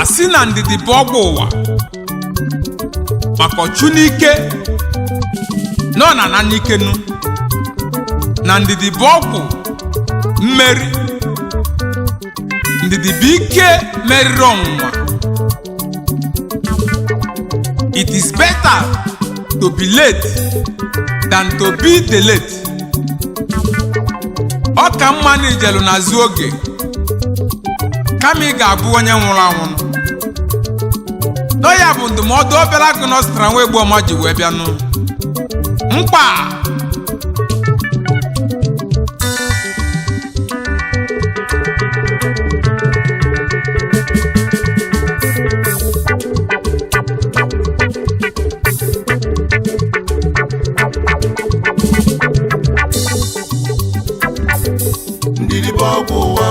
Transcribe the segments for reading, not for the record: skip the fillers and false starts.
asị na ndidi bụ ọgwụ ụwa maka ọchụ n'ike nọ na n'ikenu na ndidi bụ ọgwụ mmeri ndidi bụ ike meriri ọnwụnwa. It is better to be late than to be delayed. Ọ ka mma na ijelu n'azụ oge kama ị ga-abụ onye nwụrụ anwụ. N'ọya bụ ndụmọdụ Obereagu na Austria nwa Egbuoma ji wee bịanụ mkpa Ndidi bụ ọgwụ ụwa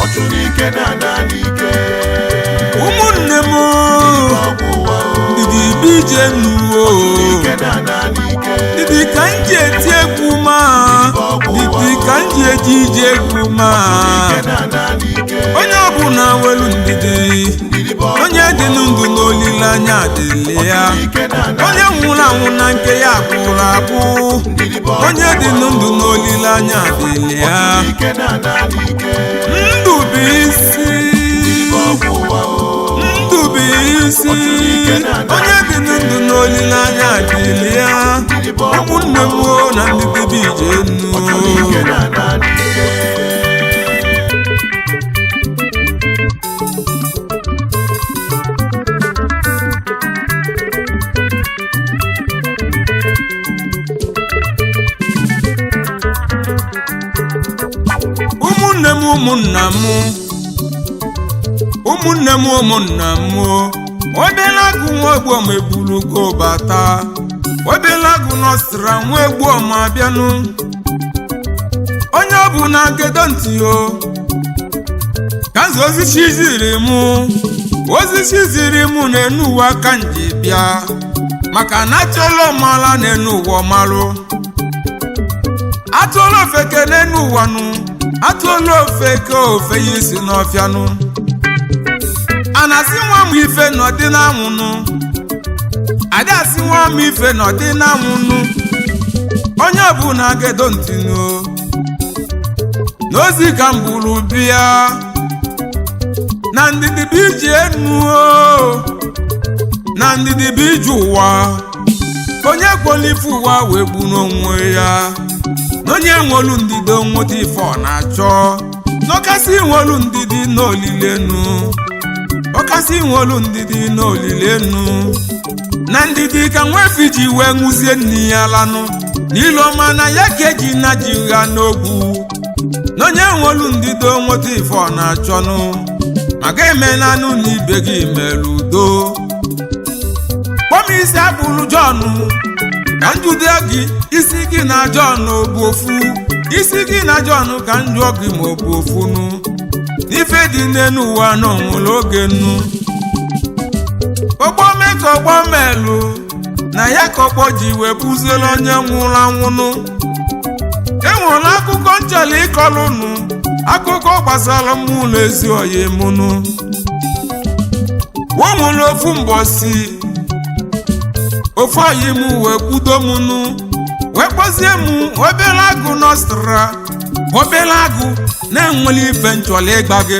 ọchụ n'ike na n'ike. ụmụnne m ndidi bụ ije nuo ndidi ka m ji eti egwu ma ndidi ka m ji eji ije egwu ma onye ọbụla nwelu ndidi onye dị ndụ n'olileanya dịrị ya onye nwụrụ anwụ na nke ya gwụrụ agwụ onye dị ndụ n'olileanya dịrị ya ndụ bụ isi ndụ bụ isi onye dị ndụ n'olileanya dịrị ya ụmụnne m na ndidi bụ ije nnu. ụmụnne m ụmụnna m ụmụnne m ụmụnna m Obereagu nwa Egbuoma ebulugo bata Obereagu na Austria nwa Egbuoma abịanụ onye ọ bụ na gedo ntị o kazi ozi chiziri m n'enu ụwa ka nji bịa maka na achọla ọmala n'enu ụwa ọmalụ atụọla ofeke n'enu ụwa nụ atụọla ofeke ofe ya isi n'ọfịa nụ anasị nwa m ife n'ọdị n'anwụ nụ adasị nwa m ife n'ọdị n'anwụ nụ onye ọbụla gedo ntị nụ n'ozi ka m buru bịa na ndidi bụ ije enu na ndidi bụ ije ụwa onye kwolife ụwa wee gbu n'onwe ya n'onye nwelu ndidi onweta ife ọ na-achọ n'ọkasị nwelu ndidi n'olilenu ọkasị nwelu ndidi n'olilenu na ndidi ka nwefi ji wee ṅụzie nni ya lanụ n'ilu ọma na ya ka eji na ji gha n'ogwu n'onye nwelu ndidi onweta ife ọ na-achọnụ maka emenanụ na ibe gị mere udo kpọmisi abụrụ John ka njụde gị isi gị na John bụ ofu isi gị na John ka njụọ gị ma ọ bụ ofu nụ n'ife dị n'elu ụwa nọ nwere oge nnu ọgbọme ka ọgbọmelụ na ya ka ọkpọ ji wee bụziere onye nwụrụ anwụnụ enwere akụkọ nchọrọ ịkọrọ unu akụkọ gbasara mụ na ezi oyi mụnụ ụmụnụ ofu mbọsi ofu oyi m wee kwudo mụnụ wee kpọzie m obere agụ n'Austria obere agụ na-enwere ife nchọrọ ịgba gị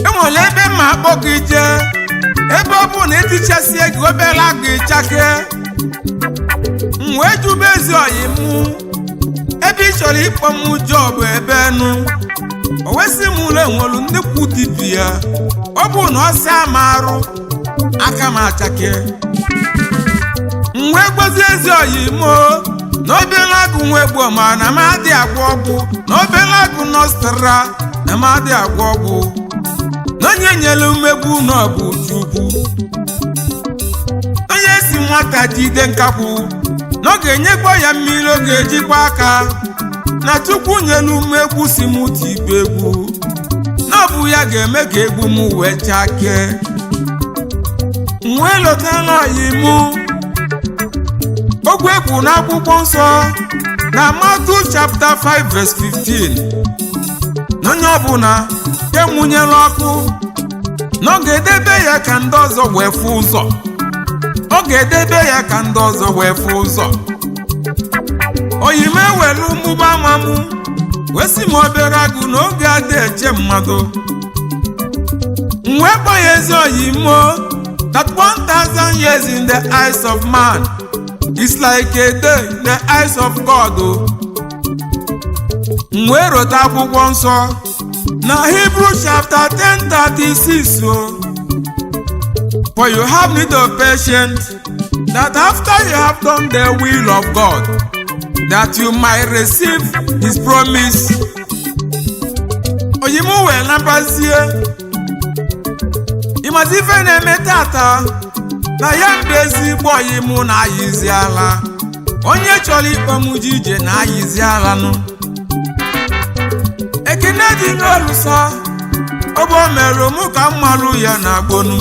enwere ebe ma akpọ gị jee ebe ọ bụ na etichasie gị obere agụ ịchake wee jube ezi oyi mụ ebe ị chọrọ ịkpọ m jọbụ ebe nụ o wesị m ụlọ enwelu nnukwu dibịa ọ bụ na ọsị ama arụ aka m achake wee gbozie ezi oyi mụ na obere agụ nwa Egbuoma na m adị agwọ ọgwụ na obere agụ n'Austria na m adị agwọ ọgwụ na onye nyere mmegbu na ọ bụ Chukwu onye si nwata jide nkapụ na ọ ga-enyekwa ya mmiri ọ ga-ejikwa aka na Chukwu nyelu m egwu si m tibe egwu na ọ bụ ya ga-eme ka egwu m wee chakee wee lọtala oyi mụ ogwu ekwu n'akwụkwọ nsọ na Matthew chapter 5 verse 15 na onye ọbụla enwunyela ọkụ na ọ ga-edebe ya ka ndị ọzọ wee fụ ụzọ ọ ga-edebe ya ka ndị ọzọ wee fụ ụzọ oyi m ewelu mmụba nwa m wee si m obere agụ na oge adị eche mmadụ wee kpọ ya ezi oyi m that 1,000 years in the eyes of man is like a day in the eyes of God wee rote akwụkwọ nsọ na Hebrew chapter 10:36 for you have need of patience that after you have done the will of God that you might receive his promise oyimu wee nabazie ịmazi ife na-eme tata na ya mbe ezigbo oyimu na-ayịzi ala onye chọrọ ikpe m ije na-ayịzi ala nụ ekene dị n'olusa ọ bụ mere mụ ka mmalụ ya na agbonu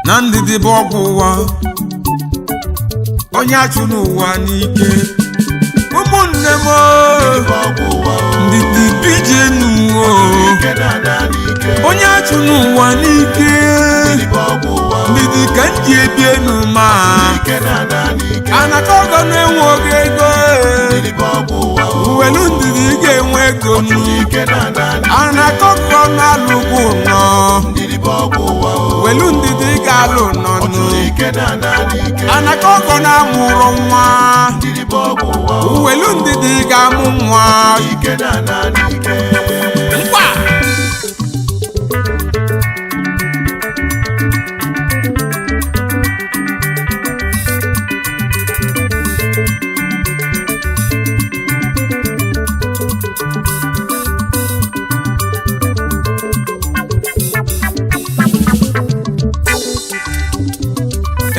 na ndidi bụ ọgwụ ụwa onye achụ n'ụwa n'ike ụmụnne m ndidi bijenu onye achụ n'ụwa n'ike ndidi ka m ji ebi enu ma anaka ọgọ na-enwe oge ego uwelu ndidi ga-enwe ego nụ anaka ọgọ na-alụgwụ nọ welu ndidi ga-alụ nọ nụ anaka ọgọ na-amụrụ nwa uwelu ndidi ga-amụ nwa mkpa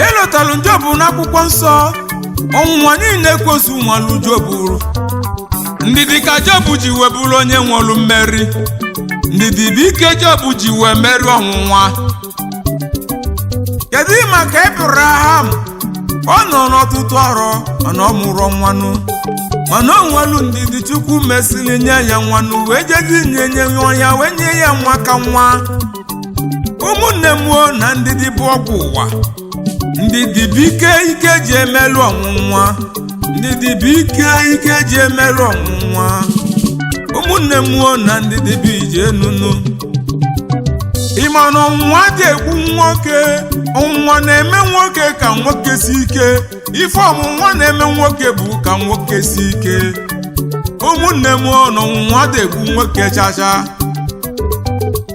elotalụ Jobu n'akwụkwọ nsọ ọnwụnwa niile ekwesu nwalu Jobu ndidi ka Jobu ji wee bụrụ onye nwere mmeri ndidi bụ ike Jobu ji wee meri ọnwụnwa kedu maka Abraham ọ nọ n'ọtụtụ ọrụ mana ọ mụrụ nwanụ mana o nwelu ndidi Chukwu mesịrị nye ya nwanụ wee jezi nye ya wee nye ya nwa ka nwa ụmụnne m na ndidi bụ ọgwụ ụwa ndidi bụ ike ji emelụ ọnwụnwa ndidi bụ ike ji emelụ ọnwụnwa ụmụnne m na ndidi bụ ije nunu ịma na ọnwụnwa dị egbu nwoke ọnwụnwa na-eme nwoke ka nwoke si ike ife ọnwụnwa na-eme nwoke bụ ka nwoke si ike ụmụnne m na ọnwụnwa dị egbu nwoke chacha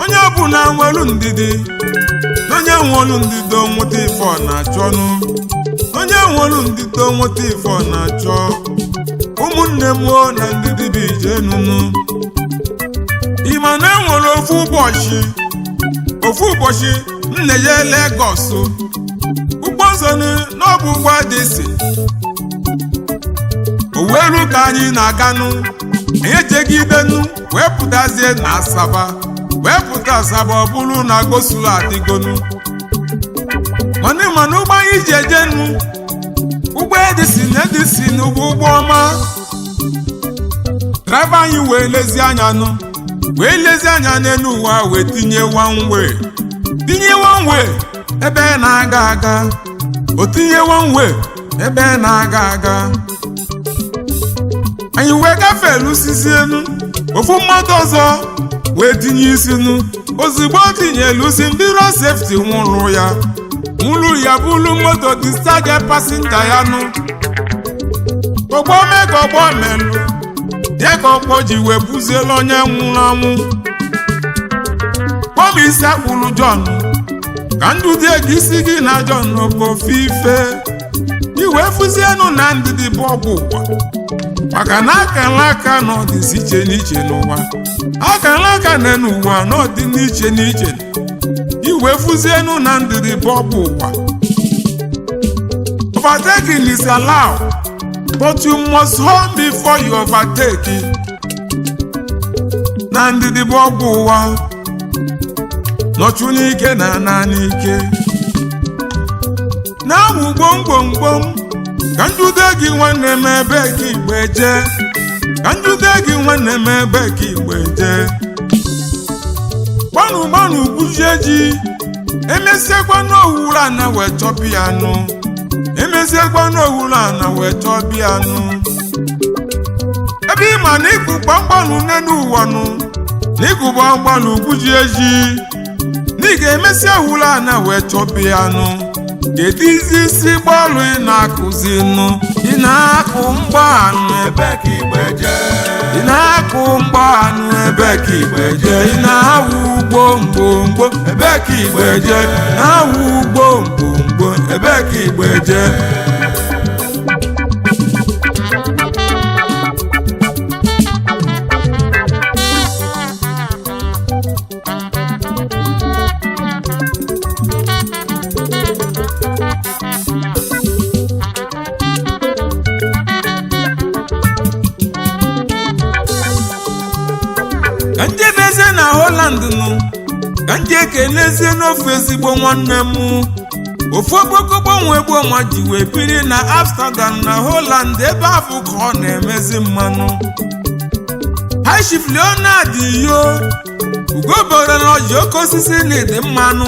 onye ọbụla nwelu ndidi onye nwelu ndidi nweta ife ọ na-achọnụ onye nwelu ndidi nweta ife ọ na-achọ ụmụnne m na ndidi bụ ije nunu ịma na enwere ofu ụbọchị nne ya Lagos ụgbọ nsọ n'ọbụ ụgbọ dịsi o welu ka anyị na-aganụ anyị ejegidenu wee pụtazie na Asaba wee pụta Asaba ọ bụrụ na gosulu adịgonu mana ụgbọ anyị ji ejenu ụgbọ Edison bụ Egbuoma driver anyị wee lezi anya n'elu ụwa wee tinye one way ebe na-aga aga o tinye one way ebe na-aga aga anyị wee gafee lusizi enu ofu mmadụ ọzọ wee tinye isinu ozugbo o tinye lusi ndị road safety nwụrụ ya bụrụ moto discharge passenger ya nụ ọgbọ melụ ya ka ọkpọ ji wee buziela onye nwụrụ anwụ kpọbụ isi akpụrụ John ka Ndidi ego isi gị na John n'okofe ife iwe fụzienụ na Ndidi bụ ọgwụ ụwa maka na akara aka na ọdịzi iche n'iche n'ụwa akara aka na n'ụwa na ọdị n'iche n'iche iwe fụzienụ na Ndidi bụ ọgwụ ụwa overtaking is allowed but you must hold before you overtake na Ndidi bụ ọgwụ ụwa nọchụ n'ike na ana n'ike na-awụ gbomgbomgbom ka Ndidi gị nwanne m ebe ka igbe jee ka Ndidi gị nwanne m ebe ka igbe jee gbanụ gbujie ji emesiekwa n'owuru ana wee chọpụ ya nụ emesiekwa n'owuru ana wee chọpụ ya nụ ebe ịma na ịkụ gbamgbanụ n'elu ụwa nụ na ịkụ gbamgbanụ gbujie ji ị ga-emesi owuru ana wee chọpụ ya nụ kedu isi gbalụ ị na-akụzi nụ ị na-akụ mgbanụ ebe ka igbe jee ị na-akụ mgbanụ ebe ka igbe jee ị na-awụ ugbo mgbomgbo ebe ka igbe jee na-awụ ugbo mgbomgbo ebe ka igbe jee ka nje n'ezie na Holland nụ ka nje ekelezie n'ofu ezigbo nwanne m ofu okpokogbo nwe Egbuoma ji wee biri na Amsterdam na Holland ebe afọ ka ọ na-emezi mmanụ High Chief Leonard yo ugobere na ọji oke osisi na ịdị mmanụ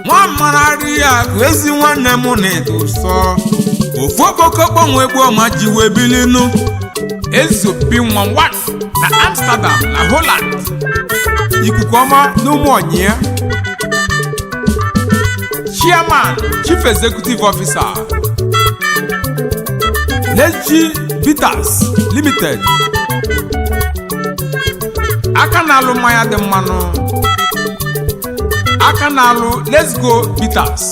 nwa mararị ya akụ ezi nwanne m na ịdị ụsọ ofu okpokogbo nwe Egbuoma ji wee biri nụ ezobi nwa na Amsterdam na Holland ikuku ọma n'ụmụ onye Chairman Chief Executive Officer Leji Bitters Limited aka na-alụ mmanya dị mmanụ aka na-alụ Let's Go Bitters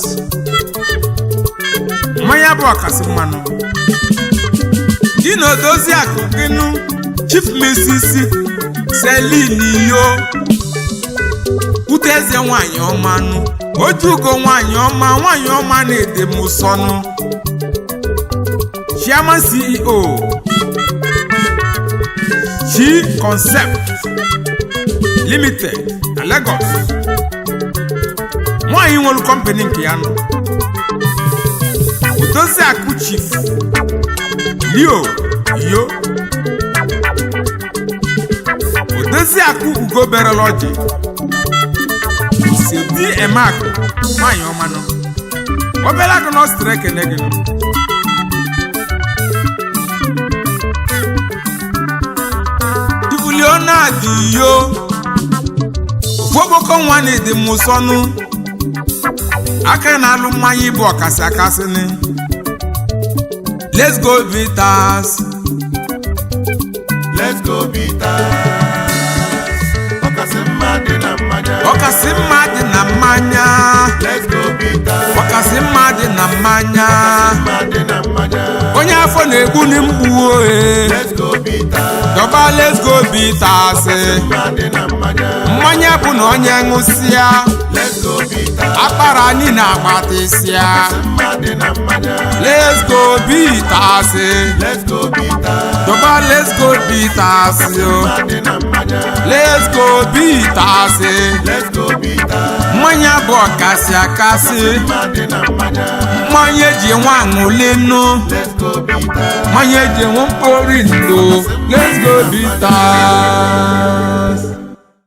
mmanya bụ ọkasị mmanụ dị n'odozi akụ gịnụ Chief Mrs. Celine yo Uteze nwanyị ọma nụ Ojugo nwanyị ọma na-ede m ụsọ nụ Chairman CEO Chi Concept Limited na Lagos nwanyị nwere company nke ya nụ Odozi akụ Chief Leo yo Odozi akụ ugobere lọji Sedi Emakụ nwanyị ọma nọ obere akụ na Austria ekene gị nọ Leonard yo ogboko nwa na-ede m ụsọnụ aka na-alụ mmanya ịbụ ọkasị akasị ni Let's Go Bitters Let's Go Bitters ọkasị mma dị na mmanya ọkasị mma dị na mmanya Let's Go Bitters ọkasị mma dị na mmanya onye afọ na-egbu ni mgbu ohe Let's Go Bitters dọba Let's Go Bitters mmanya bụ na onye ṅụsịa Let's Go Bitters akpara anyị na-agbatịsịa Let's Go Bitters Let's Go Bitters dọba Let's Go Bitters Let's Go Bitters Let's Go Bitters mmanya bụ ọkasị akasị mma dị na mmanya. mmanya eji nwa aṅụle nnu Let's go bitter. mmanya eji nwe mkpori ndụ let's go bitter